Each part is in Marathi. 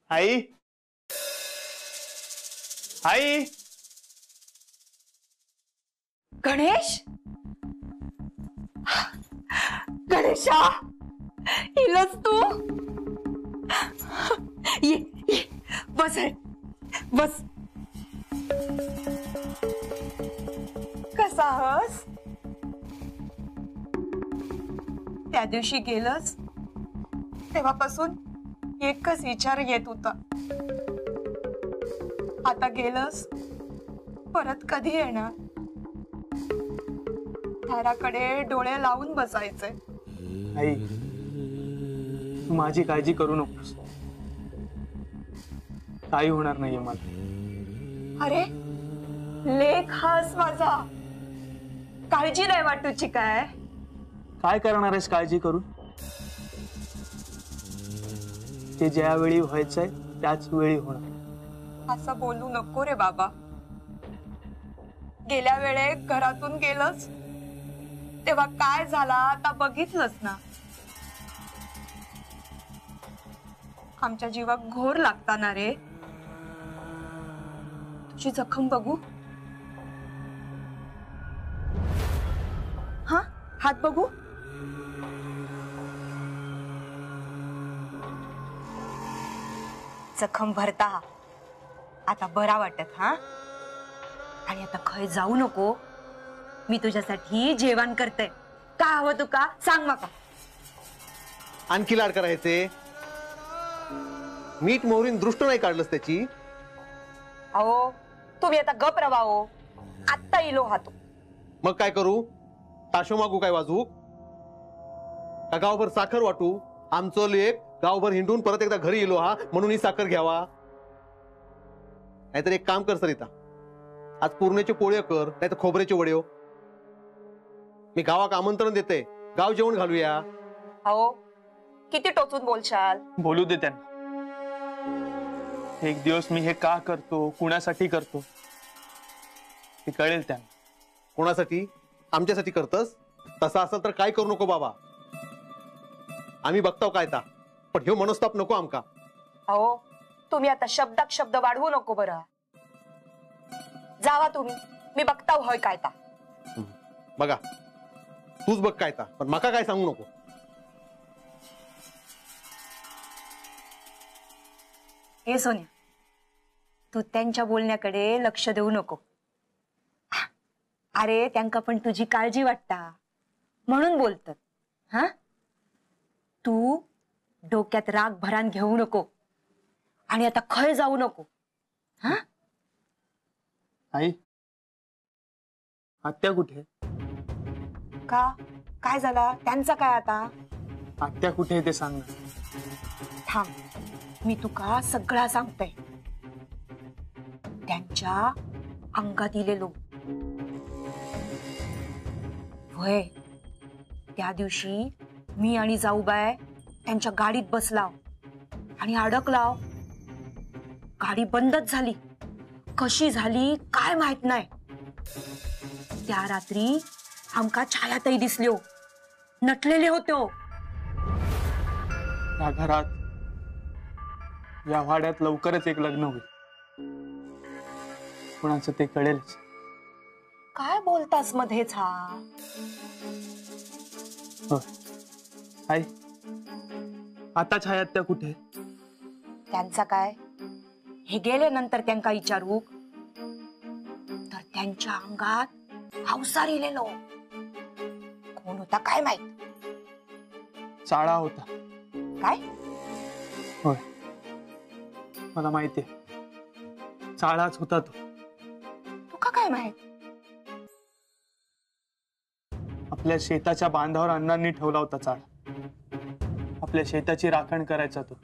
आई आई गणेश गणेशा इलस तू ये ये बस आहे बस कसा हस त्या दिवशी गेलस तेव्हापासून एकच विचार येत होता आता गेलस परत कधी येणार ताराकडे डोळे लावून बसायचे आई तू माझी काळजी करू नकोस काही होणार नाहीये मला अरे लेख हास माझा काळजी नाही वाटूची काय काय करणार आहेस काळजी करून ते ज्यावेळी व्हायचंय त्याच वेळी होणार असं बोलू नको रे बाबा गेल्या वेळे घरातून गेलंस तेव्हा काय झाला आता बघितलंस ना आमच्या जीवात घोर लागताना रे तुझी जखम बघू हा हात बघू जखम भरता आता बरा वाटत हा आणि आता खय जाऊ नको मी तुझ्यासाठी जेवण करते का हवं तुका सांग मका आणखी लाड करायचे मीठ मोहरीन दृष्ट नाही काढलंस त्याची अहो तुम्ही आता गप रवा हो आत्ता इलो हातो मग काय करू ताशो मागू काय वाजू का गावभर साखर वाटू आमचं लेख गावभर हिंडून परत एकदा घरी येलो हा म्हणून ही साखर घ्यावा नाहीतर एक काम कर सरिता आज पूर्णेचे पोळे कर नाहीतर खोबऱ्याचे वडे हो मी गावाक आमंत्रण देते गाव जेवण घालूया अहो किती टोचून बोलशाल बोलू दे त्यांना एक दिवस मी हे का करतो कुणासाठी करतो ते कळेल त्यांना कोणासाठी आमच्यासाठी करतस तसं असेल तर काय करू नको बाबा आम्ही बघताव काय ता पण ह्यो मनस्ताप नको आमका अहो तुम्ही आता शब्दाक शब्द वाढवू नको बरं जावा तुम्ही मी बघताव होय काय ता बघा तूच बघ काय ता पण माका काय सांगू नको हे सोन्या तू त्यांच्या बोलण्याकडे लक्ष देऊ नको अरे त्यांका पण तुझी काळजी वाटता म्हणून बोलतात हा तू डोक्यात राग भरान घेऊ नको आणि आता खय जाऊ नको हा आई आत्या कुठे का काय झाला त्यांचा काय आता आत्या कुठे आहे ते सांग ना थांब मी तुका सगळा सांगते त्यांच्या अंगात इलेलो वय त्या दिवशी मी आणि जाऊबाई त्यांच्या गाडीत बसलाव आणि अडकलाव गाडी बंदच झाली कशी झाली काय माहित नाही त्या रात्री आमका छायाताई दिसल्यो नटलेले होते या घरात या वाड्यात लवकरच एक लग्न होईल कुणाचं ते कळेलच काय बोलतास मध्येच हा आई आता छायात्या कुठे त्यांचा काय हे गेले नंतर त्यांका विचारू तर त्यांच्या अंगात हौसार इलेलो कोण होता काय माहित चाळा होता काय होय मला माहितीये चाळाच होता तो तुका काय माहित आपल्या शेताच्या बांधावर अण्णांनी ठेवला होता चाळा आपल्या शेताची राखण करायचा तो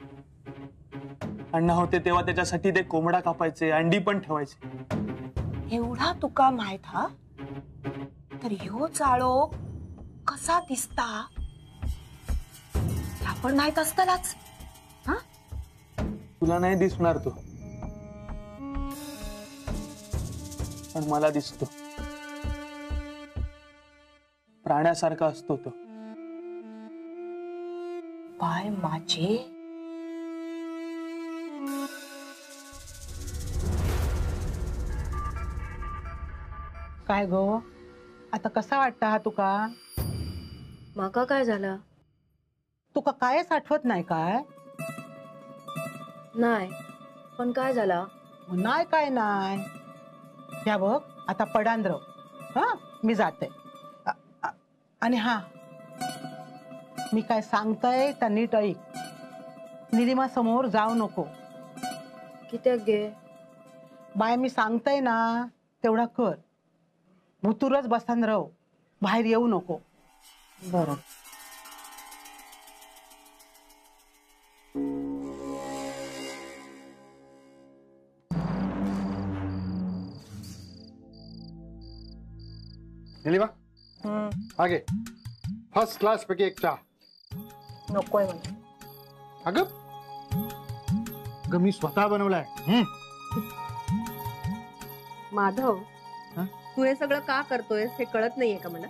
अण्णा होते तेव्हा त्याच्यासाठी ते कोंबडा कापायचे अंडी पण ठेवायचे एवढा तुका माहित हा तर ह्यो चाळो कसा दिसता आपण माहित असतानाच हा तुला नाही दिसणार तो पण मला दिसतो प्राण्यासारखा असतो तो पाय माझे काय गो आता कसा वाटता हा तुका? माका काय झालं? तुका कायच आठवत नाही काय? नाही, पण काय झाला? नाही काय नाही. ह्या बघ आता पडांद्र. हा मी जाते. आणि हा मी काय सांगतय त्या नीट ऐक. निलिमा समोर जाऊ नको. कित्याक गे? बाय मी सांगतय ना तेवढा कर. भुतूरच बसान राह, बाहेर येऊ नको. बरं. नीलिमा आगे फर्स्ट क्लास पैकी एक चहा. नकोय मला. अगं मी स्वतः बनवलाय. माधव, हं? तू हे सगळं का करतोयस हे कळत नाहीये का मला?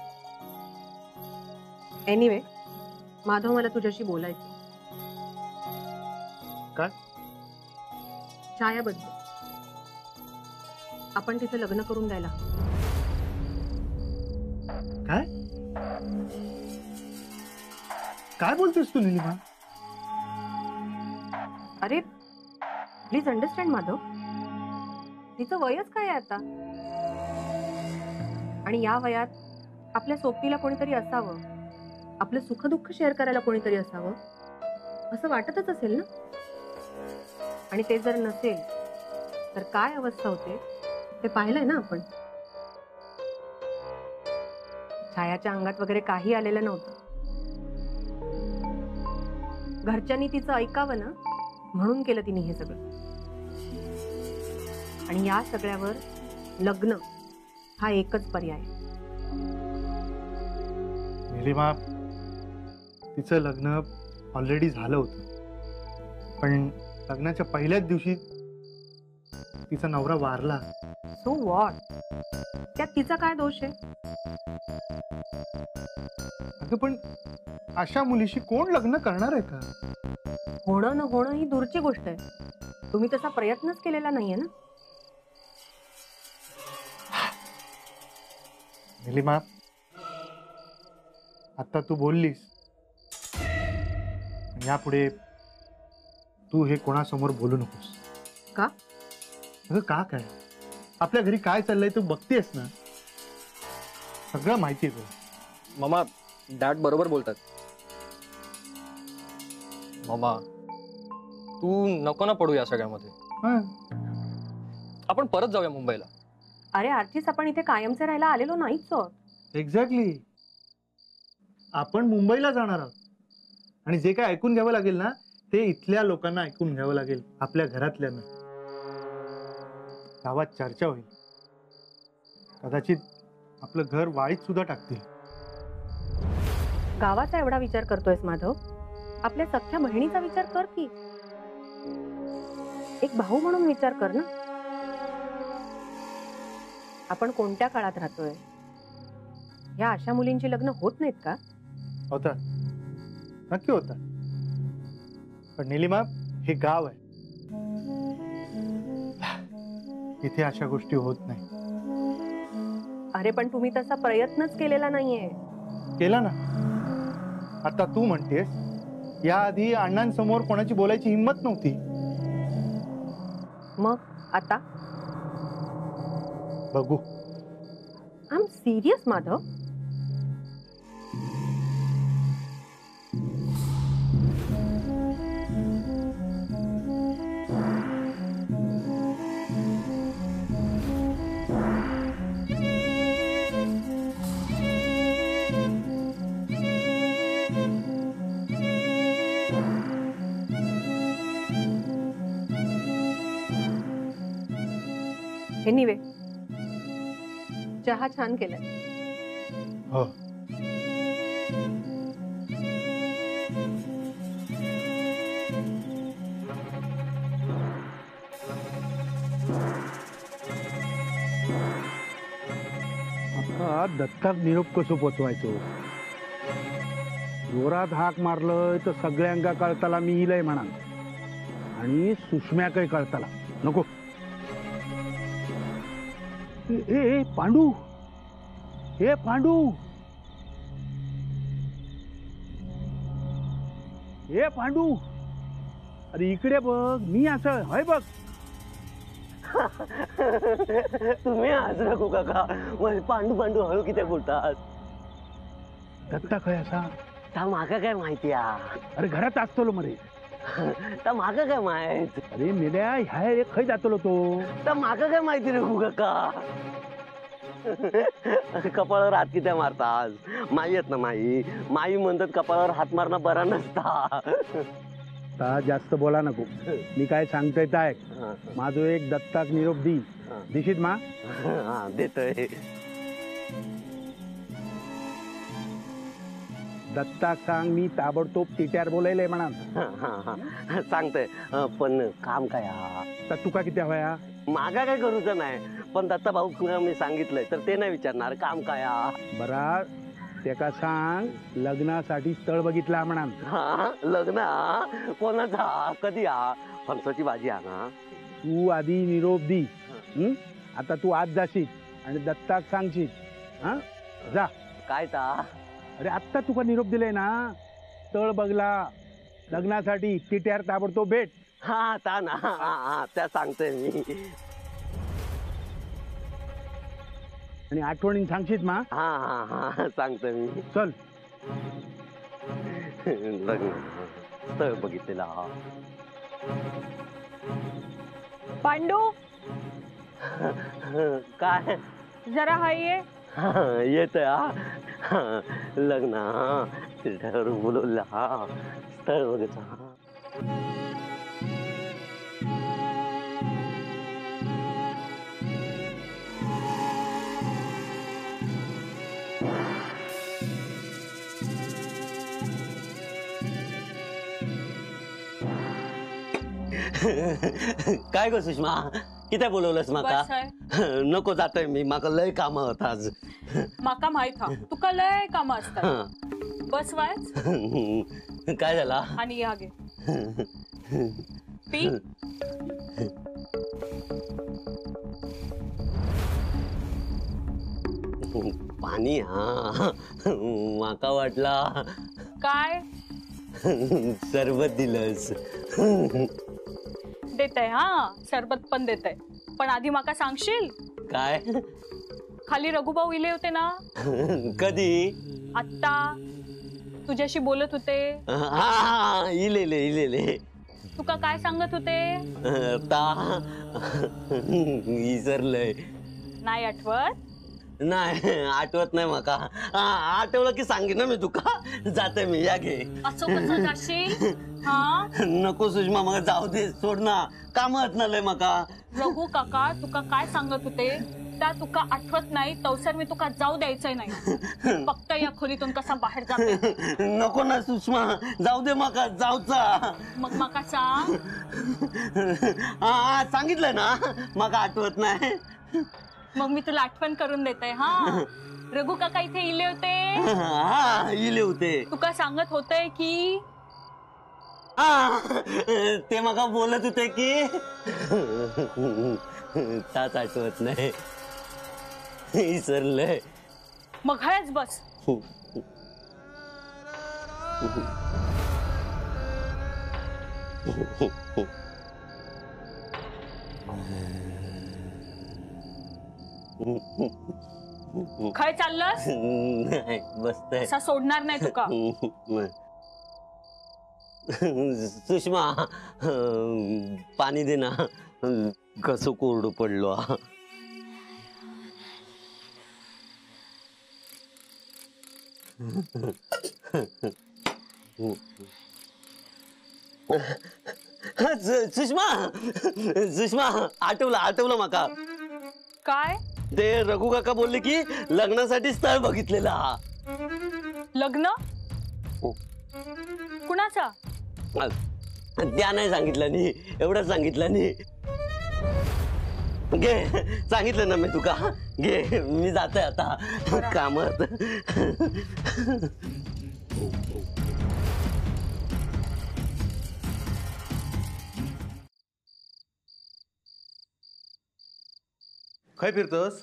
एनिवे, माधव मला तुझ्याशी बोलायचं. काय? छायाबद्दल. आपण तिचं लग्न करून द्यायला हवं. काय काय बोलतोस तू नीलिमा? अरे प्लीज अंडरस्टँड माधव, तिचं वयच काय आहे आता. आणि या वयात आपल्या सोबतीला कोणीतरी असावं, आपलं सुखदुःख शेअर करायला कोणीतरी असावं असं वाटतच असेल ना. आणि ते जर नसेल तर काय अवस्था होते ते पाहिलंय ना आपण. छायाच्या अंगात वगैरे काही आलेलं नव्हतं. घरच्यांनी तिचं ऐकावं ना म्हणून केलं तिने हे सगळं. आणि या सगळ्यावर लग्न हा एकच पर्याय. नीलिमा, तिचं लग्न ऑलरेडी झालं होतं, पण लग्नाच्या पहिल्याच दिवशी तिचा नवरा वारला. So what? त्यात तिचा काय दोष आहे? अगं पण अशा मुलीशी कोण लग्न करणार आहे का? होणं न होणं ही दूरची गोष्ट आहे. तुम्ही तसा प्रयत्नच केलेला नाहीये ना. नीलिमा, आता तू बोललीस, यापुढे तू हे कोणासमोर बोलू नकोस. का? अगं का काय? आपल्या घरी काय चाललंय तू बघतेस ना, सगळं माहिती आहे तुला. मामा, डॅड बरोबर बोलतात. मामा, तू नको ना पडू या सगळ्यामध्ये. हं. आपण परत जाऊया मुंबईला. अरे आर्चिस, आपण इथे कायमचे राहायला आलेलो नाहीच आहोत. एक्झॅक्टली. आपण मुंबईला जाणार आहोत आणि जे काय ऐकून घ्यावं लागेल ना ते इथल्या लोकांना ऐकून घ्यावं लागेल, आपल्या घरातल्यांना. गावात चर्चा होईल, कदाचित आपलं घर वाळीत सुद्धा टाकतील. गावाचा एवढा विचार करतोयस माधव? आपल्या सख्ख्या बहिणीचा विचार कर की. एक भाऊ म्हणून विचार कर ना. आपण कोणत्या काळात राहतोय? या अशा मुलींची लग्न होत नाहीत का? होता, नक्की होता. पण नीलिमा, हे गाव आहे, इथे अशा गोष्टी होत नाही. अरे पण तुम्ही तसा प्रयत्नच केलेला नाहीये. केला ना. आता तू म्हणतेस, याआधी अण्णांसमोर कोणाची बोलायची हिंमत नव्हती. मग आता? बघू. I am serious Madhav. Anyway, चहा छान केलाय. हो. आता दत्ताक निरोप कसो पोचवायचो? जोरात हाक मारलंय तर सगळ्यांका कळताला मी इलय म्हणा, आणि सुषम्याकय कळताला नको. ए पांडू, हे पांडू, हे पांडू, अरे इकडे बघ, मी असं हय बघ. तुम्ही आज नको काका, पांडू पांडू हळू किती बोलतात. दत्ता खय असा त्या माका काय माहिती अरे घरात असतो मरे. त्या माका काय माहित. अरे मेल्या ह्या खय जातलो तो. त्या माका काय माहिती नको काका. कपाळावर हात किती मारतात. माई आहेत ना माई, माई म्हणतात कपाळावर हात मारणं बरा नसता. जास्त बोला नको. मी काय सांगतोय ते ऐक. माझो एक दत्ताक निरोप दी. दिशीत मा? देतोय. दत्ताक सांग मी ताबडतोब टिट्यार बोलायलंय म्हणा. सांगतोय, पण काम काय तर तुका किती हवया? मागा काय करूचं नाही, पण दत्ता भाऊ मी सांगितलंय तर ते नाही विचारणार काम काय. बरा त्याका सांग लग्नासाठी स्थळ बघितला म्हणा. हा लग्न कोणाचा कधी फणसाची भाजी ना. तू आधी निरोप दी. आता तू आज जाशील आणि दत्ताक सांगशील. हा जा. काय ता? अरे आत्ता तुका निरोप दिलाय ना, स्थळ बघला लग्नासाठी, टिट्यार ताबडतोब भेट. हा ता ना, त्या सांगतोय मी. आणि आठवणीन सांगशील मा? हा हा हा सांगतोय मी. चल. लग्न स्थळ बघितलेला. पांडू काय जरा हाय ये. येत लग्न टिट्यावर बोलवला. स्थळ बघायचं. काय गो सुषमा, किती बोलवलंस माका? नको जातोय मी, माका लय काम होत आज. माका माहित हा तुका लय काम असतात. बस वायच. काय झाला? आणि या गे पी. पाणी. हा माका वाटला काय सरबत दिलंस. देतय. हा सरबत पण देतय, पण आधी माका सांगशील काय? खाली रघुभाऊ इले होते ना. कधी? आत्ता तुझ्याशी बोलत होते. हा इलेले. तुका काय सांगत होते? विसरलंय. नाही आठवत? नाही आठवत नाही माका. आठवलं की सांगेन ना मी तुका. जाते मी. या घे. असं कसं जाशील? हा नको सुषमा, मग जाऊ दे, सोड ना. काम ना लय माका. रघु काका तुका काय सांगत होते त्या तुका आठवत नाही, तवसर मी तुका जाऊ द्यायचंय नाही. फक्त या खोलीतून कसा बाहेर जाते. नको ना सुषमा, जाऊ दे माका. जाऊचा मग माका सांग. सांगितलंय ना, माका आठवत नाही. मग मी तुला आठवण करून देते. हा रघु काका इथे इले होते. हा इले होते. तुका सांगत होते की ते मग बोलत होते की ताच आठवत नाही, विसरलंय. मग हेच बस. काय चाललंस? नाही बसतंय. असा सोडणार नाही तुका. सुषमा पाणी दे ना, कसं कोरडं पडलो. सुषमा आठवलं माका. काय? ते रघु काका बोलले की लग्नासाठी स्थळ बघितलेला. लग्न कुणाचा? त्या नाही सांगितलं नी, एवढंच सांगितलं नी. घे, सांगितलं ना मी तुका. घे, मी जातोय आता कामात. खय फिरतस?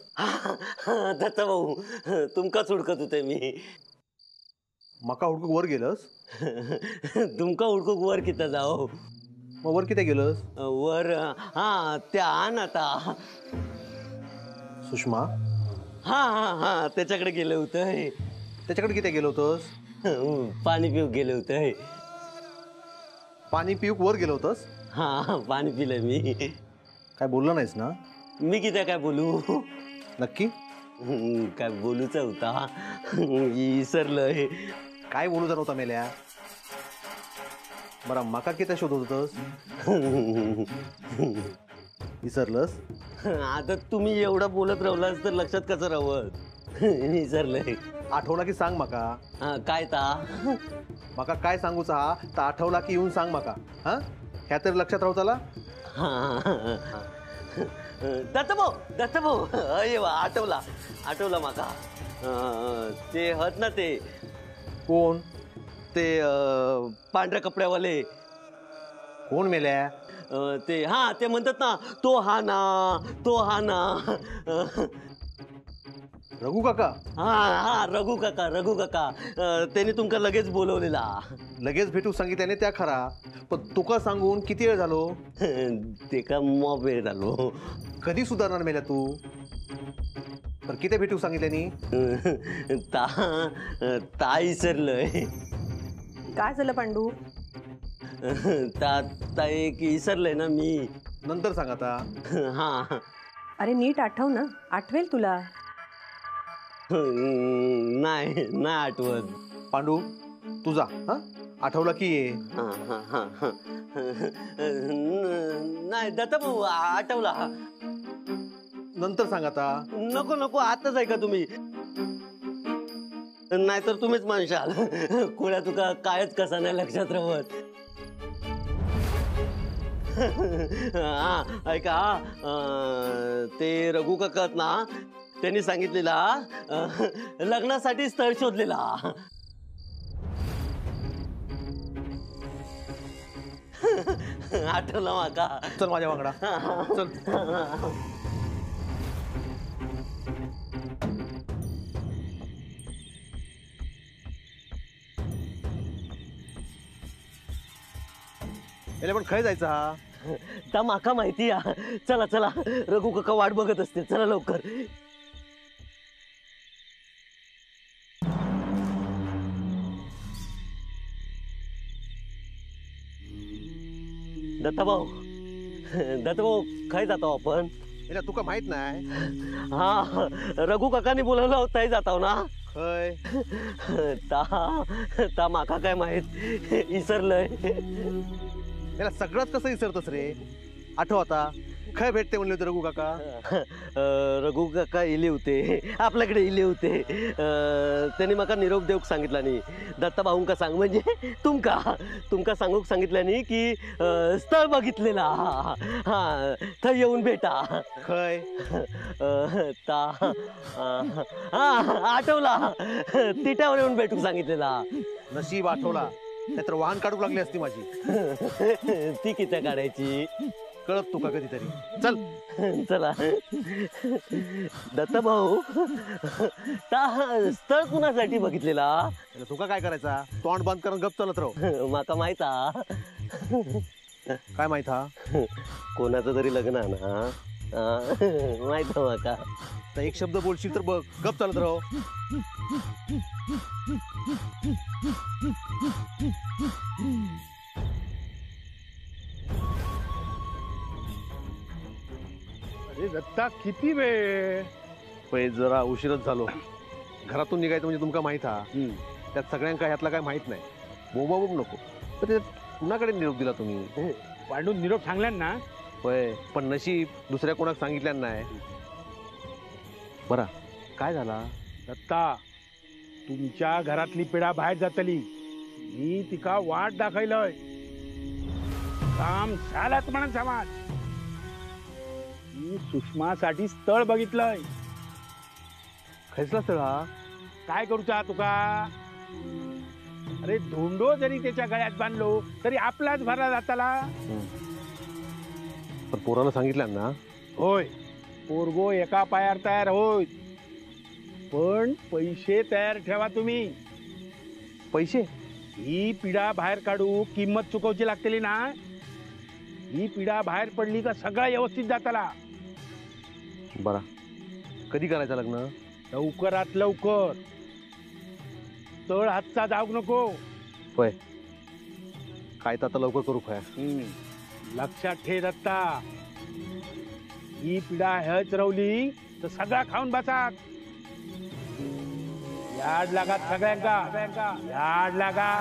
दत्ता भाऊ तुमकाच हुडकत होते मी. मका हुडकूक वर गेलस? तुमका हुडकूक वर किती जाऊ? मग वर किती गेलस? वर हा त्या आण आता. सुषमा हा हा हा त्याच्याकडे गेलं होतं. त्याच्याकडे किती गेलो होतस? पाणी पिऊ गेलं होतं. पाणी पिऊक वर गेलो होतस? हा पाणी पिलं मी. काय बोलला नाहीस ना? मी किती काय बोलू? नक्की? काय बोलूचा होता विसरलंय. काय बोलूचा नव्हता मेल्या? बरं मका किती शोधत होतस? विसरलंस? आता तुम्ही एवढं बोलत राहिलास तर लक्षात कसं राहत? विसरलंय. आठवला की सांग मका. काय ता? मका काय सांगूचा हा तर आठवला की येऊन सांग मका. हा ह्या तरी लक्षात राहू चला. दत्त भाऊ अरे वा आठवला माका. ते हत ना ते कोण? ते पांढऱ्या कपड्यावाले. कोण मेल्या? ते हा ते म्हणतात ना तो हा ना. रघु काका? हा रघु काका त्यांनी तुमका लगेच बोलवलेला. लगेच भेटू सांगितल्याने त्या खरा, पण तुका सांगून किती वेळ झालो? ते का मॉब वेळ झालो. कधी सुधारणार मेल्या तू? तर किती भेटू सांगितल्यानी? ता विसरलंय. काय झालं पांडू? ता एक विसरलंय ना मी. नंतर सांग आता. हा अरे नीट आठव ना, आठवेल तुला. नाही आठवत. पांडू तुझा हा आठवला की ये. नाही दत्ता भाऊ आठवला. नंतर सांग आता. नको आताच ऐका तुम्ही, नाहीतर तुम्हीच म्हणशाल कोळ्या तुका कायच कसा नाही लक्षात राहत. हा ऐका ते रघु काकात ना त्यांनी सांगितलेला लग्नासाठी स्थळ शोधलेला. आठवलं माका. चल माझ्या वांगडा चल. पण खय जायचं हा? ता माका माहिती या. चला रघु काका वाट बघत असते. चला लवकर. दत्ता भाऊ काय जातो आपण? तुका माहित नाही? हा रघु काकांनी बोलवलं होतं जातो ना. खय ता माका काय माहित विसरलंय. याला सगळंच कसं विसरतस रे? आठव आता. खय भेटते म्हणले होते रघु काका? रघु काका इले होते आपल्याकडे इले होते. त्यांनी माका निरोप देऊक सांगितल्यानी दत्ता भाऊंका सांग म्हणजे तुमका सांगूक सांगितल्यानी की स्थळ बघितलेला. हा थंय येऊन भेटा. खय? ता हा आठवला. तिट्यावर येऊन भेटूक सांगितलेला. नशीब आठवला, नाहीतर वाहन काढूक लागली असती माझी. ती किती काढायची कळत तुका कधीतरी. चल चला. दत्ता भाऊ स्थळ कुणासाठी बघितलेला? तुका काय करायचा? तोंड बंद करून गप चलत राहू. माका माहिता. काय माहित हा? कोणाचं तरी लग्न ना. माहित माका. तर एक शब्द बोलशील तर बघ गप चालत राहू. अरे दत्ता किती वेळ? पै जरा उशीरच झालो. घरातून निघायचं म्हणजे तुमका माहित हा. त्यात सगळ्यांका ह्यातला काय माहित नाही. बोंबाबोंब नको. तर ते कुणाकडे निरोप दिला तुम्ही? पांडू निरोप सांगल्या ना? होय, पण नशीब दुसऱ्या कोणाक सांगितल्या नाही. बरा काय झाला? दत्ता तुमच्या घरातली पिढा बाहेर जातली. मी तिका वाट दाखवलंय. काम झालंच म्हणून समाज. मी सुषमासाठी स्थळ बघितलंय. खैसला स्थळ हा? काय करूचा तुका? अरे धोंडो जरी त्याच्या गळ्यात बांधलो तरी आपलाच भरा जाताला. पण पोराला सांगितलं ना? होय पोरगो एका पायावर तयार होय, पण पैसे तयार ठेवा तुम्ही. पैसे? ही पिढा बाहेर काढू किंमत चुकवची लागतेली ना. ही पिढा बाहेर पडली का सगळं व्यवस्थित जाताला. बरा, कधी करायचं लग्न? लवकरात लवकर. तळ हातचा जाऊ नको. होय, काय तर आता लवकर करू काय. लक्षात ठे दत्ता, ही पिढा हेच रवली तर सगळा खाऊन बसात. याड लागा सगळ्यांका, याड लागा.